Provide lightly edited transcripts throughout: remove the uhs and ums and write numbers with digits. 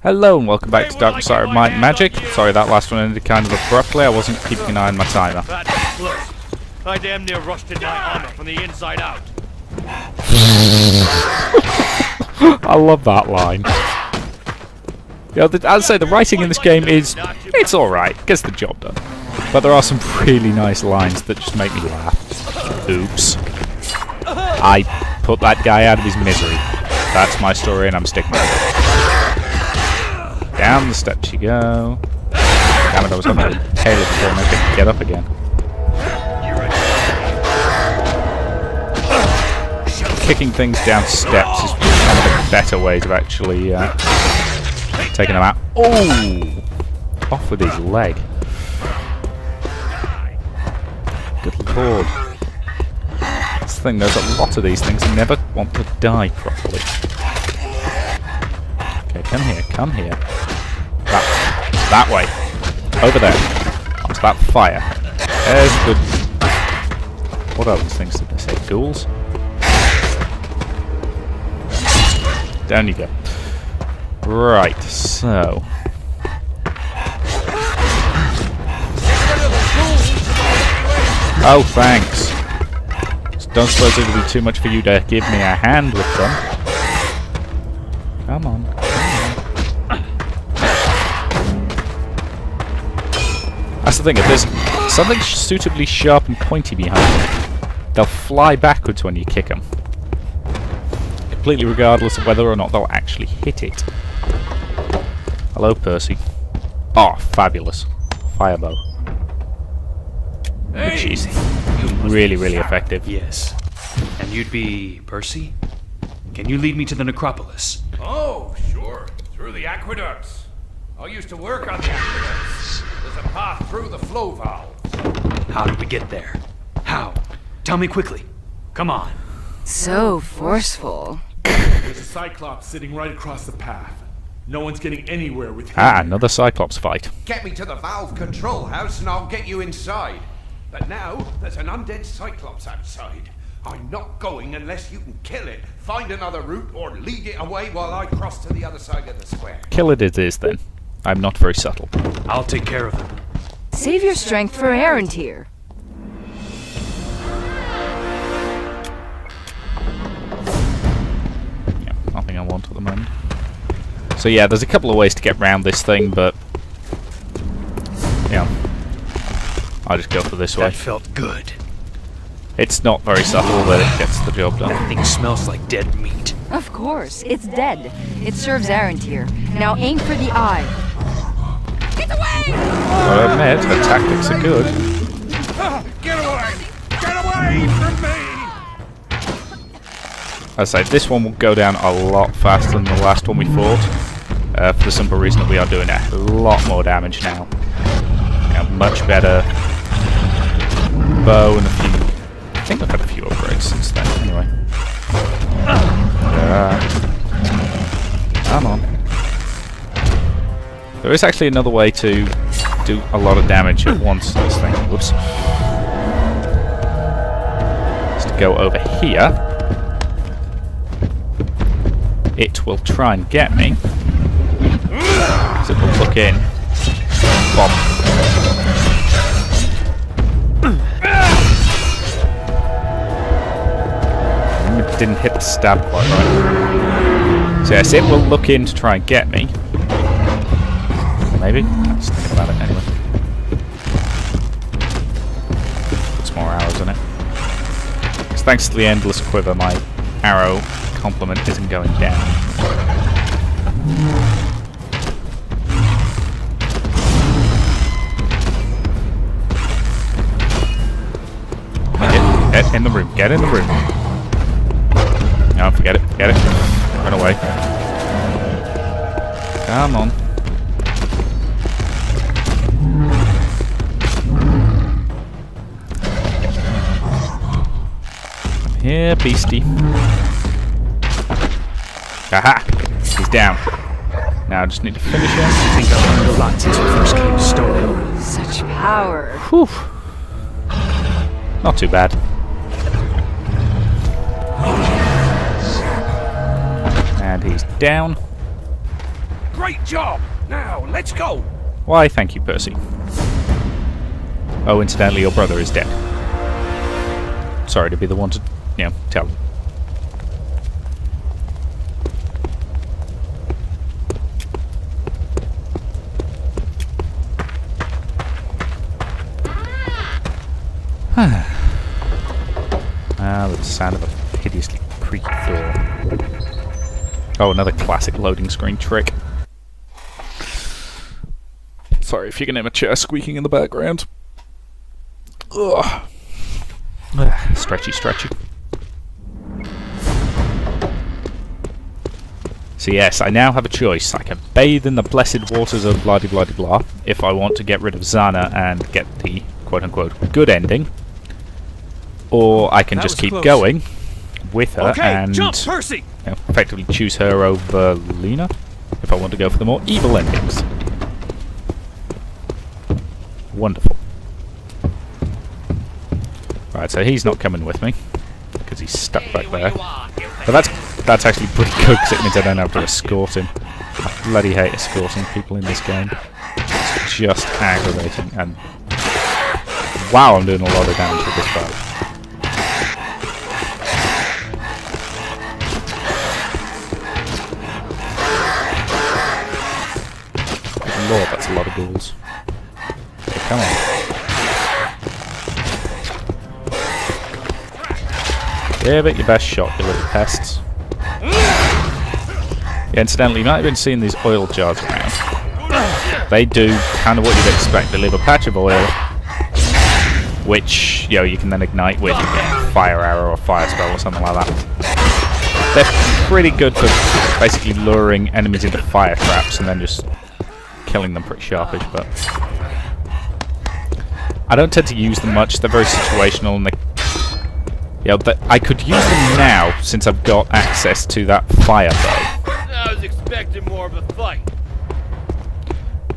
Hello and welcome back to Dark Side of Might and Magic. Sorry that last one ended kind of abruptly, I wasn't keeping an eye on my timer. That's close. I damn near rusted my armor from the inside out. I love that line. Yeah, I'd say the writing in this game it's alright, gets the job done. But there are some really nice lines that just make me laugh. Oops. I put that guy out of his misery. That's my story and I'm sticking with it. Down the steps you go. Damn it, I was going to tail it before and I could get up again. Kicking things down steps is one of the better ways of actually taking them out. Oh! Off with his leg. Good lord. That's the thing, there's a lot of these things that never want to die properly. Okay, come here, come here. That way. Over there. Onto that fire. There's good. What other things did they say? Ghouls? Down you go. Right, so. Oh, thanks. Don't suppose it would be too much for you to give me a hand with them. Come on. That's the thing, if there's something suitably sharp and pointy behind them, they'll fly backwards when you kick them. Completely regardless of whether or not they'll actually hit it. Hello, Percy. Oh, fabulous. Firebow. Hey, Which is really, really effective. Yes. And you'd be Percy? Can you lead me to the necropolis? Oh, sure. Through the aqueducts. I used to work on the aqueducts. There's a path through the flow valves. How did we get there? How? Tell me quickly. Come on. So forceful. There's a Cyclops sitting right across the path. No one's getting anywhere with him. Ah, another Cyclops fight. Get me to the valve control house and I'll get you inside. But now, there's an undead Cyclops outside. I'm not going unless you can kill it, find another route, or lead it away while I cross to the other side of the square. Kill it is then. I'm not very subtle. I'll take care of him. Save your strength for Arantir. Yeah, nothing I want at the moment. So yeah, there's a couple of ways to get around this thing, but yeah, I'll just go for this way. That felt good. It's not very subtle, but it gets the job That done. thing smells like dead meat. Of course, it's dead. It serves Arantir. Now aim for the eye. Get away! Well, I admit, her tactics are good. Get away! Get away from me! I say, this one will go down a lot faster than the last one we fought. For the simple reason that we are doing a lot more damage now. Yeah, much better bow and a few... I think I've had a few upgrades since then, anyway. Come on. There is actually another way to do a lot of damage at once to this thing. Whoops. Just to go over here. It will try and get me. So it will look in. Bomb. It didn't hit the stab quite right. So yes, it will look in to try and get me. Maybe? I'm just thinking about it anyway. Puts more arrows in it. Because thanks to the endless quiver, my arrow complement isn't going down. Get in the room. Get in the room. No, forget it. Forget it. Run away. Come on. Come here, beastie. Aha! He's down. Now I just need to finish him. I think I've learned a lot since we first came to Stone. Such power. Whew. Not too bad. And he's down. Great job! Now, let's go! Why, thank you, Percy. Oh, incidentally, your brother is dead. Sorry to be the one to, tell you. The sound of a hideously creaky door. Oh, another classic loading screen trick. Sorry if you can hear my chair squeaking in the background. Ugh. Stretchy, stretchy. So yes, I now have a choice. I can bathe in the blessed waters of blah-de-blah-de-blah if I want to get rid of Zana and get the quote-unquote good ending. Or I can just keep going with her and jump, Percy! Effectively choose her over Lena if I want to go for the more evil endings. Wonderful. Right, so he's not coming with me because he's stuck back there. But that's actually pretty good because it means I don't have to escort him. I bloody hate escorting people in this game. It's just aggravating, and wow, I'm doing a lot of damage with this bow. Lord, that's a lot of ghouls. Okay, come on. Give it your best shot, you little pests. Yeah, incidentally, you might have been seeing these oil jars around. They do kind of what you'd expect. They leave a patch of oil, which you can then ignite with fire arrow or fire spell or something like that. They're pretty good for basically luring enemies into fire traps and then just killing them pretty sharpish, but I don't tend to use them much. They're very situational, and I could use them now since I've got access to that fire bow. I was expecting more of a fight.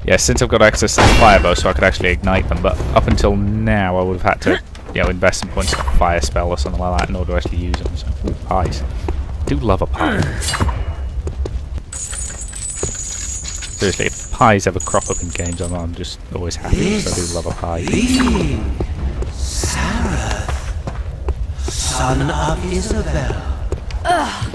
Yeah, since I've got access to the fire bow, so I could actually ignite them. But up until now, I would have had to, invest some points in a fire spell or something like that in order to actually use them. So, ooh, pies. I do love a pie. Seriously, if pies ever crop up in games, I'm just always happy because I do love a pie. Sarah, son of Isabel. Ugh!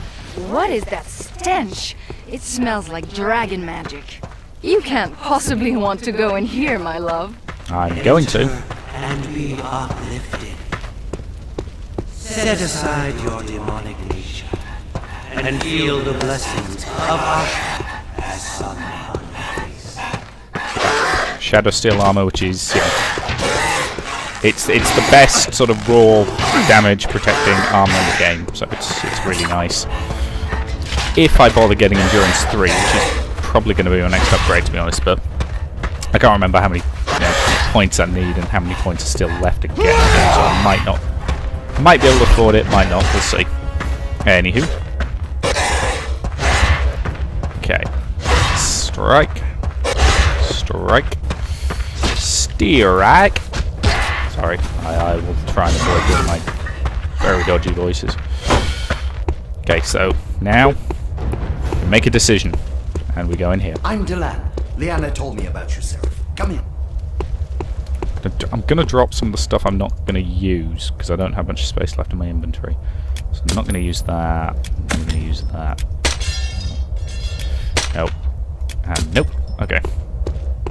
What is that stench? It smells like dragon magic. You can't possibly want to go in here, my love. I'm going to. And be uplifted. Set aside your demonic nature and feel the blessings of Asha as sun upon your face. Shadow Steel armor, which is it's the best sort of raw damage protecting armor in the game, so it's really nice. If I bother getting Endurance 3, which is probably going to be my next upgrade, to be honest, but I can't remember how many points I need and how many points are still left to get, so I might be able to afford it, might not, we'll see. Anywho. Okay. Strike. Strike. Strike. Sorry, I will try and avoid doing my very dodgy voices. Okay, so now we make a decision, and we go in here. I'm Delan. Liana told me about you, Seraph. Come in. I'm going to drop some of the stuff I'm not going to use, because I don't have much space left in my inventory. So I'm not going to use that. I'm going to use that. Nope. And nope. Okay.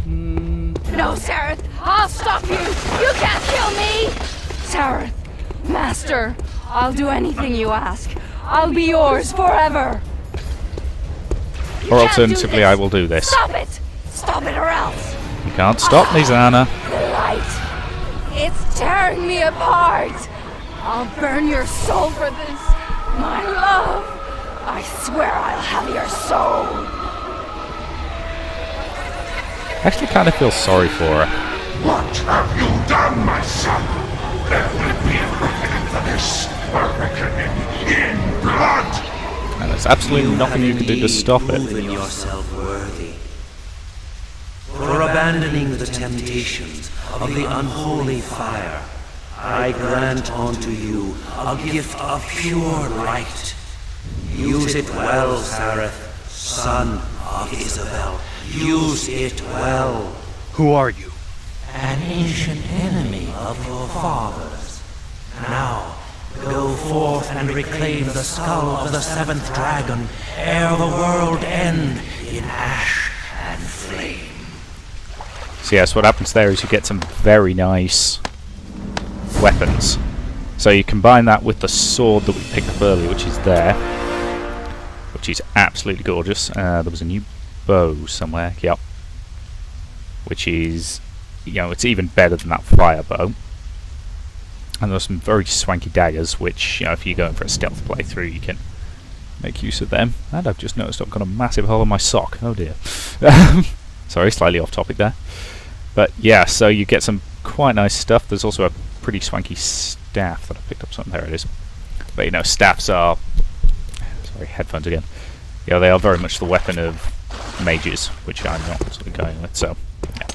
No, Sareth! I'll stop you! You can't kill me! Sareth, Master, I'll do anything you ask. I'll be yours forever! Or alternatively, I will do this. Stop it! Stop it or else! You can't stop me, Zana. The light! It's tearing me apart! I'll burn your soul for this! My love! I swear I'll have your soul! I actually kind of feel sorry for her. What have you done, my son? There will be a reckoning for this. A reckoning in blood. And there's absolutely nothing you can do to stop it. Proven yourself worthy. For abandoning the temptations of the unholy fire, I grant unto you a gift of pure light. Use it well, Sareth, son of Isabel. Use it well. Who are you? An ancient enemy of your father's. Now, go forth and reclaim the skull of the seventh dragon, ere the world end in ash and flame. So yes, what happens there is you get some very nice weapons. So you combine that with the sword that we picked up earlier, which is there, which is absolutely gorgeous. There was a new bow somewhere, yep, which is, you know, it's even better than that fire bow. And there's some very swanky daggers, which, you know, if you're going for a stealth playthrough, you can make use of them. And I've just noticed I've got a massive hole in my sock. Oh dear. Sorry, slightly off topic there. But yeah, so you get some quite nice stuff. There's also a pretty swanky staff that I picked up. Something, there it is. But you know, staffs are... Sorry, headphones again. Yeah, they are very much the weapon of mages, which I'm not sort of going with, so... Yeah.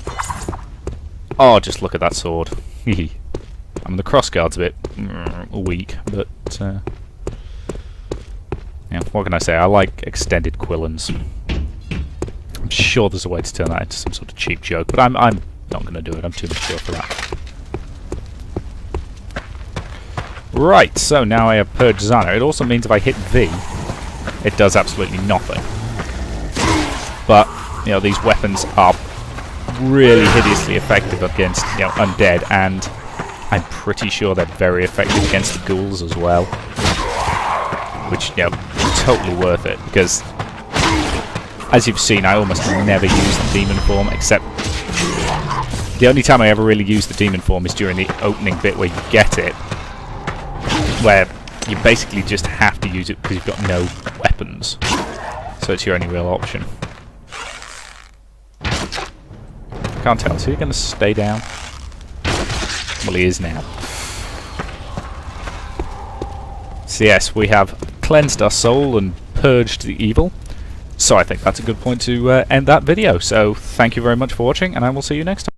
Oh, just look at that sword. I mean, the crossguard's a bit weak, but... yeah, what can I say? I like extended quillons. I'm sure there's a way to turn that into some sort of cheap joke, but I'm not going to do it. I'm too mature for that. Right, so now I have Purge Zana. It also means if I hit V, it does absolutely nothing. But, you know, these weapons are really hideously effective against, you know, undead, and I'm pretty sure they're very effective against the ghouls as well. Which, you know, totally worth it, because as you've seen, I almost never use the demon form, except the only time I ever really use the demon form is during the opening bit where you get it, where you basically just have to use it because you've got no weapons. So it's your only real option. Can't tell, is he going to stay down? Well, he is now. So yes, we have cleansed our soul and purged the evil. So I think that's a good point to end that video. So thank you very much for watching, and I will see you next time.